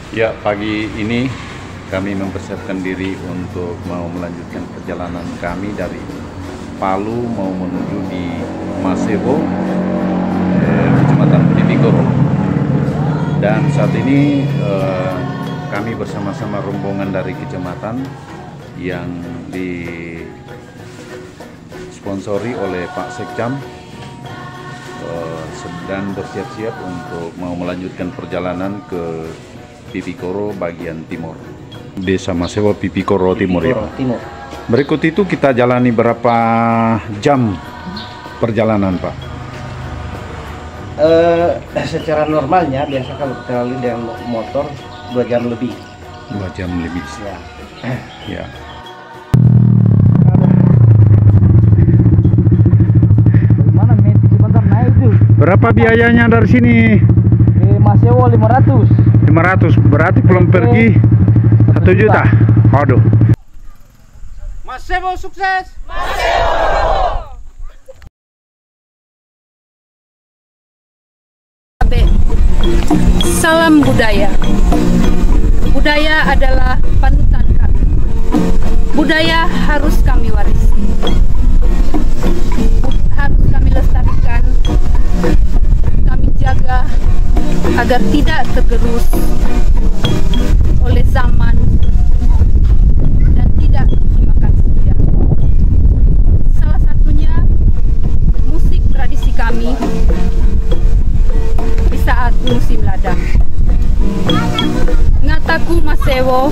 Ya, pagi ini kami mempersiapkan diri untuk mau melanjutkan perjalanan kami dari Palu mau menuju di Masewo, Kecamatan Pipikoro. Dan saat ini kami bersama-sama rombongan dari kecamatan yang disponsori oleh Pak Sekcam sedang bersiap-siap untuk mau melanjutkan perjalanan ke Pipikoro bagian timur. Desa Masewo, Pipikoro Timur ya. Timur. Berikut itu kita jalani berapa jam perjalanan, Pak? Secara normalnya biasa kalau kita lalui dengan motor 2 jam lebih. 2 jam lebih. Ya. Ya. Mana Meti sebentar naik tuh? Berapa biayanya dari sini? Masewo 500. 500, berarti pulang pergi 1 juta. Aduh. Masewo sukses. Salam budaya. Budaya adalah panutan kami. Budaya harus kami warisi. Harus kami lestarikan. Kami jaga agar tidak tergerus oleh zaman dan tidak dimakan senja. Salah satunya musik tradisi kami di saat musim ladang. Ngataku Masewo,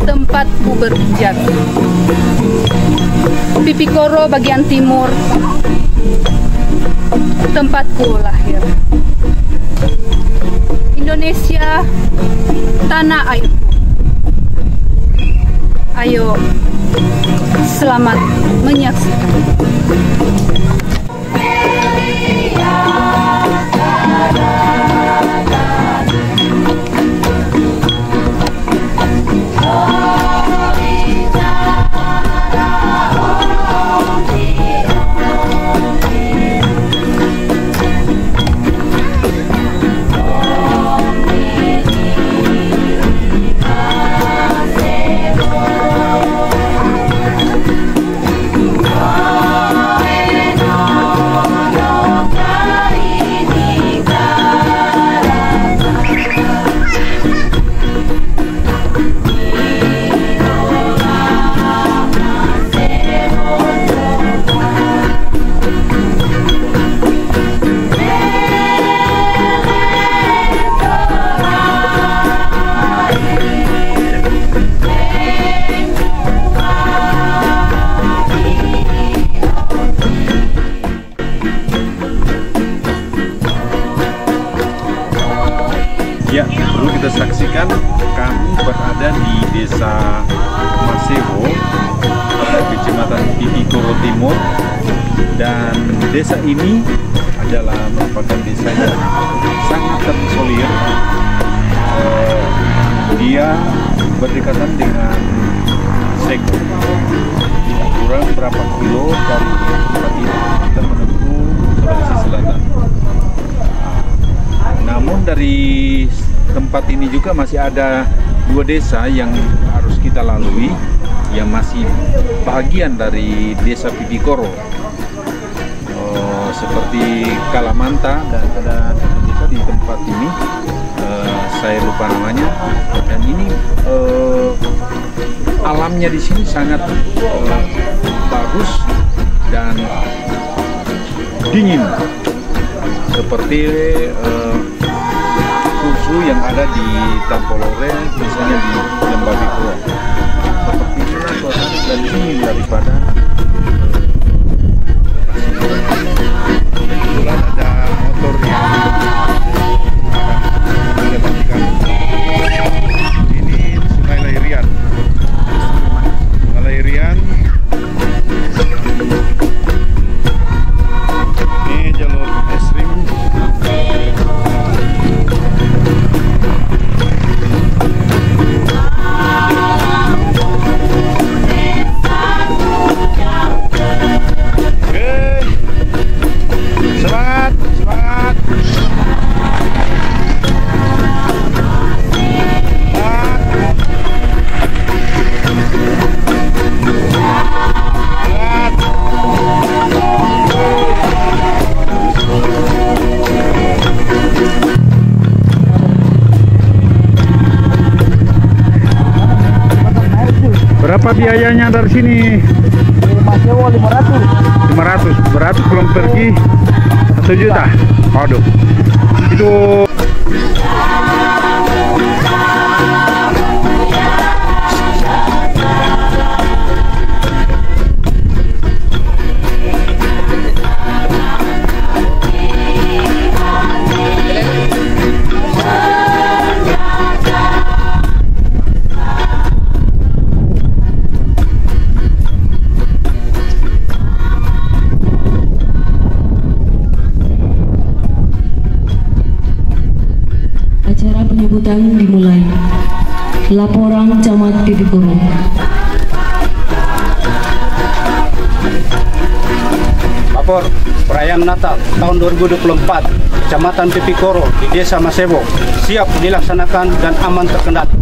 tempatku berpijak. Pipikoro bagian timur, tempatku lahir. Indonesia, tanah airku. Ayo, selamat menyaksikan. Ya, perlu kita saksikan kami berada di Desa Masewo, Kecamatan Pipikoro Timur, dan desa ini adalah merupakan desa yang sangat terisolir. Dia berdekatan dengan Seko. Kurang berapa kilo dari tempat ini kita menempuh Sulawesi Selatan. Namun dari tempat ini juga masih ada 2 desa yang harus kita lalui yang masih bagian dari desa Pipikoro, seperti Kalamanta, dan ada desa di tempat ini saya lupa namanya. Dan ini alamnya di sini sangat bagus dan dingin, seperti susu yang ada di Tampolore, misalnya di Lembah Bikoro. Seperti inilah suasana dan dingin daripada kebetulan ada motor yang melewatkan. Ini Sungai Lairian. Sungai Lairian. Ini jalur ekstrim. Semangat! biayanya dari sini? Sewa 500. 500, berarti belum pergi 1 juta. Waduh, itu acara penyambutan dimulai. Laporan Camat Pipikoro. Lapor perayaan Natal tahun 2024 Kecamatan Pipikoro di Desa Masebo siap dilaksanakan dan aman terkendali.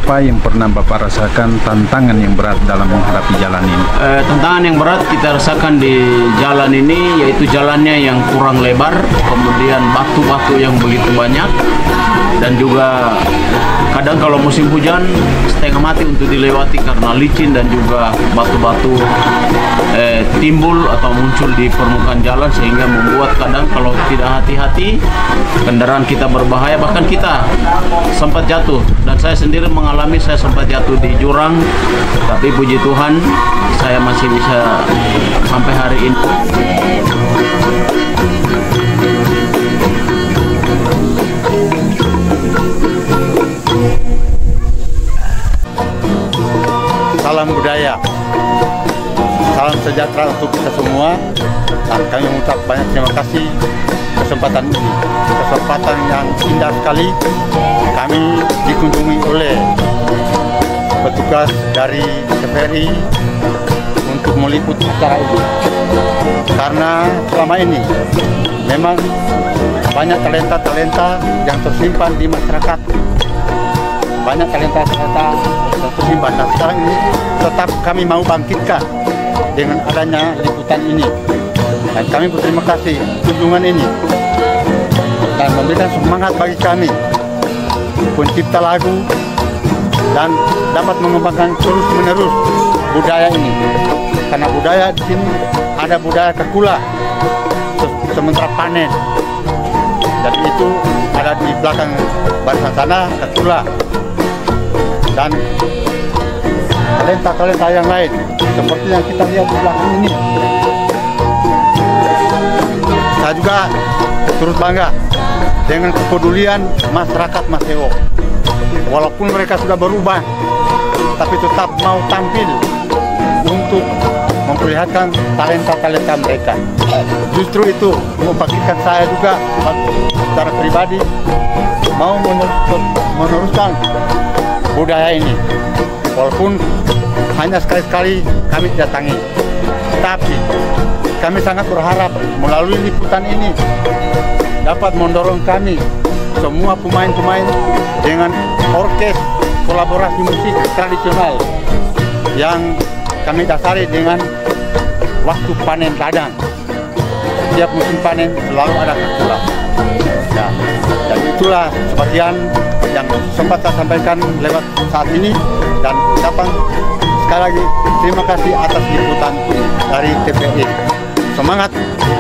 apa yang pernah Bapak rasakan tantangan yang berat dalam menghadapi jalan ini? Tantangan yang berat kita rasakan di jalan ini yaitu jalannya yang kurang lebar, kemudian batu-batu yang begitu banyak, dan juga kadang kalau musim hujan setengah mati untuk dilewati karena licin dan juga batu-batu timbul atau muncul di permukaan jalan, sehingga membuat kadang kalau tidak hati-hati kendaraan kita berbahaya, bahkan kita sempat jatuh. Dan saya sendiri mengalami, saya sempat jatuh di jurang, tapi puji Tuhan saya masih bisa sampai hari ini. Salam budaya, salam sejahtera untuk kita semua, dan kami mengucap banyak terima kasih kesempatan ini, kesempatan yang indah sekali. Kami dikunjungi oleh petugas dari TVRI untuk meliput acara ini, karena selama ini memang banyak talenta-talenta yang tersimpan di masyarakat, banyak talenta-talenta yang tersimpan. Dan sekarang ini tetap kami mau bangkitkan dengan adanya liputan ini, dan kami berterima kasih kunjungan ini dan memberikan semangat bagi kami pencipta lagu dan dapat mengembangkan terus-menerus budaya ini, karena budaya di sini ada budaya kekula sementara panen, dan itu ada di belakang barisan sana kekula, dan talenta-talenta yang lain seperti yang kita lihat di belakang ini. Saya juga turut bangga dengan kepedulian masyarakat Masebo. Walaupun mereka sudah berubah, tapi tetap mau tampil untuk memperlihatkan talenta-talenta mereka. Justru itu membangkitkan saya juga secara pribadi mau meneruskan budaya ini. Walaupun hanya sekali-sekali kami datangi, tapi kami sangat berharap melalui liputan ini dapat mendorong kami semua pemain-pemain dengan orkes kolaborasi musik tradisional yang kami dasari dengan waktu panen ladang. Setiap musim panen selalu ada terkulak. Ya, dan itulah sebagian yang sempat saya sampaikan lewat saat ini, dan ucapan sekali lagi terima kasih atas liputan dari TPI. Semangat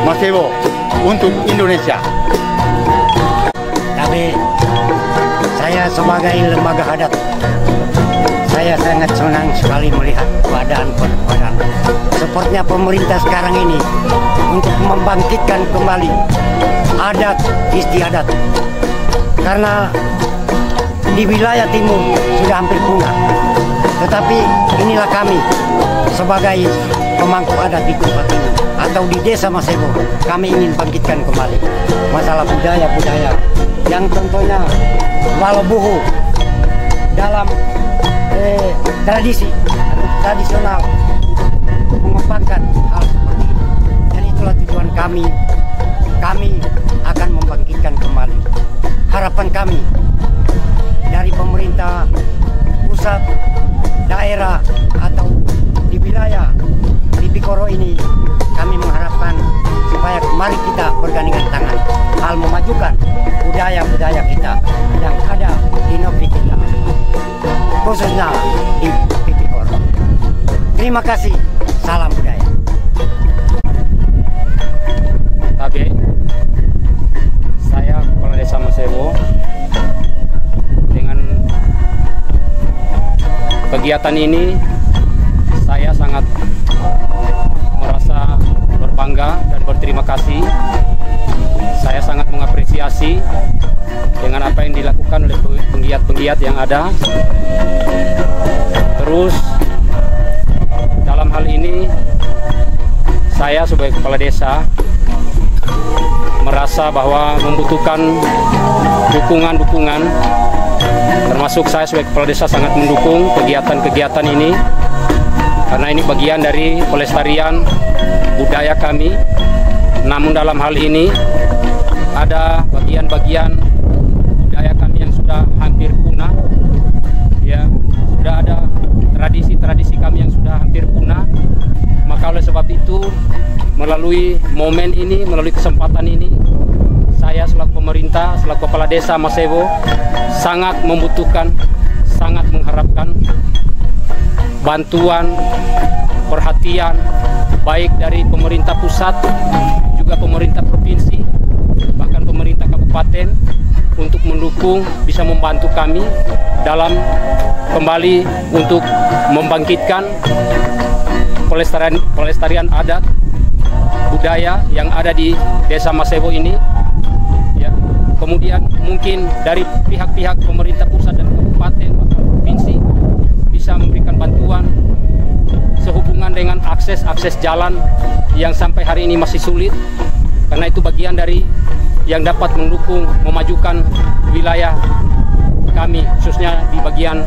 Masewo untuk Indonesia. Tapi saya sebagai lembaga adat, saya sangat senang sekali melihat keadaan sepertinya pemerintah sekarang ini untuk membangkitkan kembali adat istiadat, karena di wilayah timur sudah hampir punah. Tetapi inilah kami sebagai pemangku adat di tempat ini atau di Desa Masewo, kami ingin bangkitkan kembali masalah budaya-budaya yang tentunya walabuhu dalam tradisional untuk mengembangkan hal seperti ini. Dan itulah tujuan kami. Kami akan membangkitkan kembali. Harapan kami dari pemerintah pusat, daerah, atau di wilayah Tipikoro ini, kami mengharapkan supaya mari kita bergandingan tangan hal memajukan budaya-budaya kita yang ada di negeri kita, khususnya di Tipikoro. Terima kasih, salam budaya. Tapi saya Kepala Desa Masewo, dengan kegiatan ini saya sangat merasa berbangga dan berterima kasih. Saya sangat mengapresiasi dengan apa yang dilakukan oleh penggiat-penggiat yang ada. Terus dalam hal ini saya sebagai kepala desa merasa bahwa membutuhkan dukungan-dukungan, termasuk saya sebagai kepala desa sangat mendukung kegiatan-kegiatan ini, karena ini bagian dari pelestarian budaya kami. Namun dalam hal ini ada bagian-bagian budaya kami yang sudah hampir punah, ya, sudah ada tradisi-tradisi kami yang sudah hampir punah. Maka oleh sebab itu, melalui momen ini, melalui kesempatan ini, saya selaku pemerintah, selaku kepala desa Masewo sangat membutuhkan, sangat mengharapkan bantuan, perhatian baik dari pemerintah pusat, juga pemerintah provinsi, bahkan pemerintah kabupaten untuk mendukung, bisa membantu kami dalam kembali untuk membangkitkan pelestarian adat budaya yang ada di Desa Masewo ini, ya. Kemudian mungkin dari pihak-pihak pemerintah pusat dan kabupaten bahkan provinsi bisa memberikan bantuan sehubungan dengan akses jalan yang sampai hari ini masih sulit, karena itu bagian dari yang dapat mendukung memajukan wilayah kami, khususnya di bagian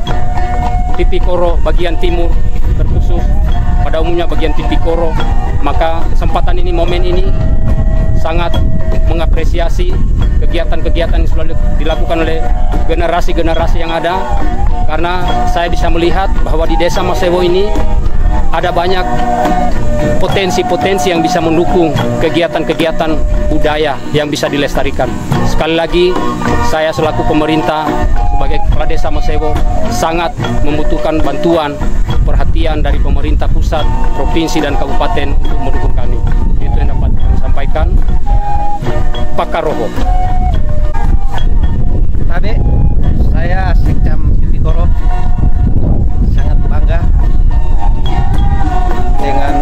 Tipikoro bagian timur, terkhusus pada umumnya bagian Tipikoro. Maka kesempatan ini, momen ini sangat mengapresiasi kegiatan-kegiatan yang sudah dilakukan oleh generasi-generasi yang ada, karena saya bisa melihat bahwa di Desa Masewo ini ada banyak potensi-potensi yang bisa mendukung kegiatan-kegiatan budaya yang bisa dilestarikan. Sekali lagi, saya selaku pemerintah sebagai kepala desa Masewo sangat membutuhkan bantuan, perhatian dari pemerintah pusat, provinsi, dan kabupaten untuk mendukung kami. Itu yang dapat kami sampaikan. Pakar Roho. Tadi saya Sekcam Tipikoro sangat bangga dengan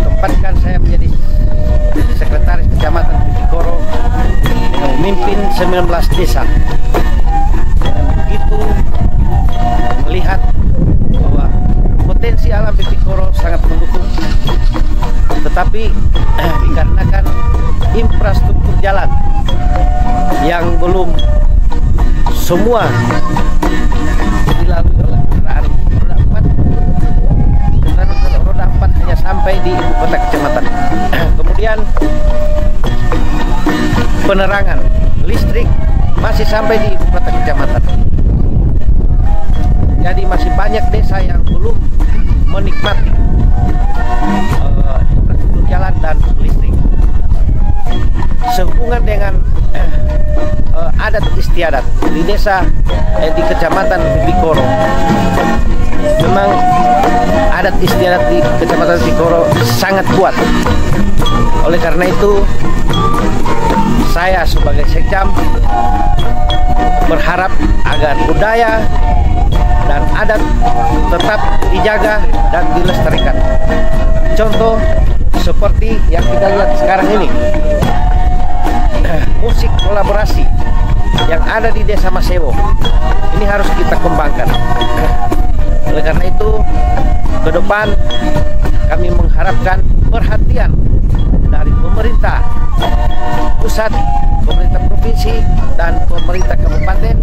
tempatkan saya menjadi sekretaris kecamatan Tipikoro dengan memimpin 19 desa. Dan begitu melihat bahwa potensi alam Tipikoro sangat mendukung, tetapi dikarenakan infrastruktur jalan yang belum semua dilalui oleh kendaraan roda 4. Kendaraan roda 4 hanya sampai di ibu kota kecamatan. Kemudian penerangan listrik masih sampai di ibu kota kecamatan. Jadi masih banyak desa yang belum menikmati infrastruktur jalan dan listrik. Sehubungan dengan adat istiadat di desa di kecamatan Pipikoro, memang adat istiadat di kecamatan Pipikoro sangat kuat. Oleh karena itu, saya sebagai sekcam berharap agar budaya dan adat tetap dijaga dan dilestarikan. Contoh seperti yang kita lihat sekarang ini, musik kolaborasi yang ada di Desa Masewo ini harus kita kembangkan. Oleh karena itu, ke depan kami mengharapkan perhatian dari pemerintah pusat, pemerintah provinsi, dan pemerintah kabupaten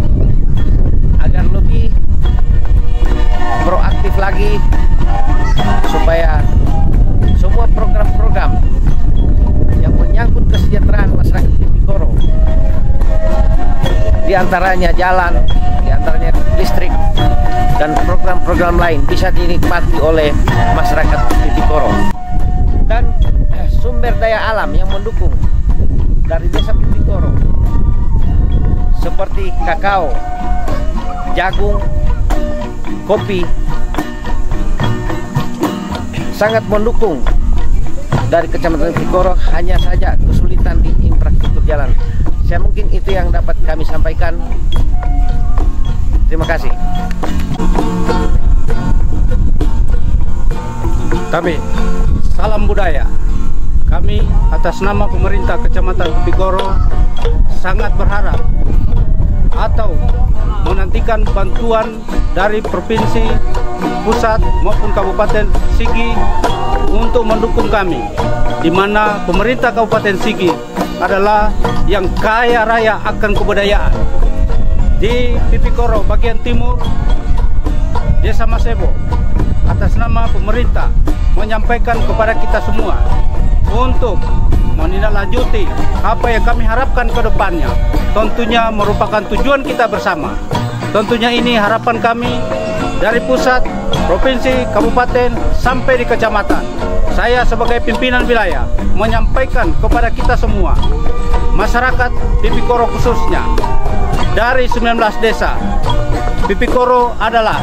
agar lebih proaktif lagi supaya semua program-program yang menyangkut kesejahteraan masyarakat Pipikoro, diantaranya jalan, diantaranya listrik, dan program-program lain bisa dinikmati oleh masyarakat Pipikoro. Dan sumber daya alam yang mendukung dari Desa Pipikoro seperti kakao, jagung, kopi sangat mendukung dari Kecamatan Pipikoro. Hanya saja kesulitan di infrastruktur jalan. Saya mungkin itu yang dapat kami sampaikan. Terima kasih. Kami salam budaya. Kami atas nama pemerintah Kecamatan Pipikoro sangat berharap atau menantikan bantuan dari provinsi, pusat maupun Kabupaten Sigi untuk mendukung kami, di mana pemerintah Kabupaten Sigi adalah yang kaya raya akan kebudayaan. Di Pipikoro bagian timur, Desa Masewo, atas nama pemerintah menyampaikan kepada kita semua untuk menindaklanjuti apa yang kami harapkan ke depannya. Tentunya merupakan tujuan kita bersama. Tentunya ini harapan kami dari pusat, provinsi, kabupaten, sampai di kecamatan. Saya sebagai pimpinan wilayah menyampaikan kepada kita semua, masyarakat Pipikoro khususnya, dari 19 desa, Pipikoro adalah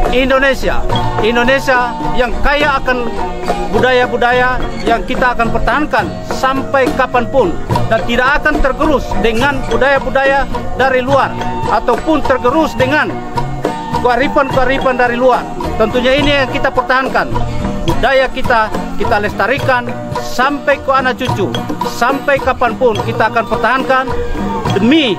Indonesia. Indonesia yang kaya akan budaya-budaya yang kita akan pertahankan sampai kapanpun, dan tidak akan tergerus dengan budaya-budaya dari luar ataupun tergerus dengan kearifan-kearifan dari luar. Tentunya ini yang kita pertahankan. Budaya kita lestarikan sampai ke anak cucu, sampai kapanpun kita akan pertahankan demi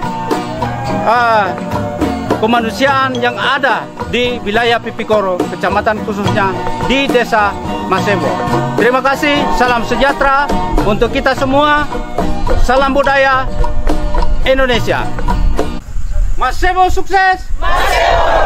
kemanusiaan yang ada di wilayah Pipikoro, kecamatan khususnya di Desa Masewo. Terima kasih, salam sejahtera untuk kita semua. Salam budaya Indonesia. Masewo sukses. Masewo.